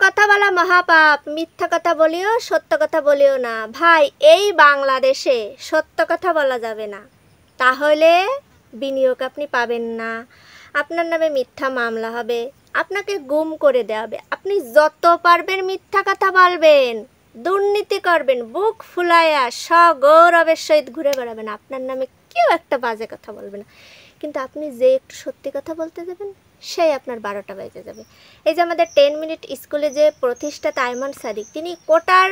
কথা বলা মহাপাপ, মিথ্যা কথা বলিও সত্য কথা বলিও না। ভাই, এই বাংলাদেশে সত্য কথা বলা যাবে না, তাহলে বিনিয়োগ আপনি পাবেন না, আপনার নামে মিথ্যা মামলা হবে, আপনাকে গুম করে দেওয়া হবে। আপনি যত পারবেন মিথ্যা কথা বলবেন, দুর্নীতি করবেন, বুক ফুলাইয়া সগৌরবের সহিত ঘুরে বেড়াবেন, আপনার নামে কেউ একটা বাজে কথা বলবে না। কিন্তু আপনি যে একটু সত্যি কথা বলতে যাবেন, সেই আপনার 12টা বেজে যাবে। এই যে আমাদের 10 মিনিট স্কুলে যে প্রতিষ্ঠাতা আইমান সাদিক, তিনি কোটার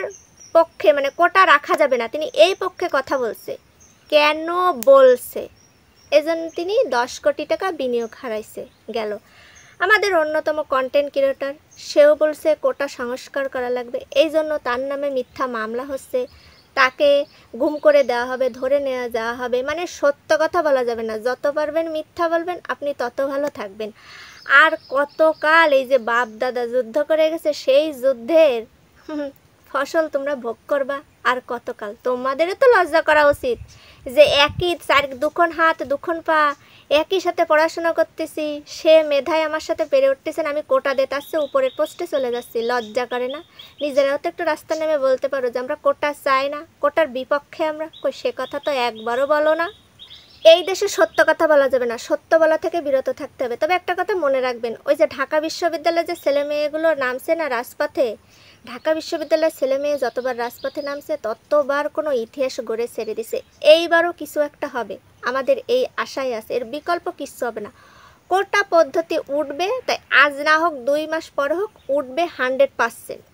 পক্ষে, মানে কোটা রাখা যাবে না, তিনি এই পক্ষে কথা বলছে। কেন বলছে? এজন্য তিনি 10 কোটি টাকা বিনিয়োগ হারাইছে গেল। আমাদের অন্যতম কন্টেন্ট ক্রিয়েটর, সেও বলছে কোটা সংস্কার করা লাগবে, এই জন্য তার নামে মিথ্যা মামলা হচ্ছে, তাকে গুম করে দেওয়া হবে, ধরে নেওয়া যাওয়া হবে। মানে সত্য কথা বলা যাবে না, যত পারবেন মিথ্যা বলবেন, আপনি তত ভালো থাকবেন। আর কতকাল এই যে বাপ দাদা যুদ্ধ করে গেছে, সেই যুদ্ধের ফসল তোমরা ভোগ করবা আর কতকাল? তোমাদেরও তো লজ্জা করা উচিত যে একই দুখন হাত দুখন পা একই সাথে পড়াশোনা করতেছি, সে মেধায় আমার সাথে পেরে উঠতেছেন, আমি কোটা দিতে আসছি, উপরের পোস্টে চলে যাচ্ছি। লজ্জা করে না? নিজেরাও তো একটু রাস্তা নেমে বলতে পারো যে আমরা কোটা চাই না, কোটার বিপক্ষে আমরা। কই, সে কথা তো একবারও বলো না। এই দেশে সত্য কথা বলা যাবে না, সত্য বলা থেকে বিরত থাকতে হবে। তবে একটা কথা মনে রাখবেন, ওই যে ঢাকা বিশ্ববিদ্যালয়ে যে ছেলে মেয়েগুলো নামছে না রাজপথে, ঢাকা বিশ্ববিদ্যালয়ের ছেলে মেয়ে যতবার রাজপথে নামছে ততবার কোনো ইতিহাস গড়ে ছেড়ে দিছে। এইবারও কিছু একটা হবে, আমাদের এই আশাই আছে, এর বিকল্প কিছু হবে না। কোটা পদ্ধতি উঠবে, তাই আজ না হোক 2 মাস পর হোক, উঠবে 100%।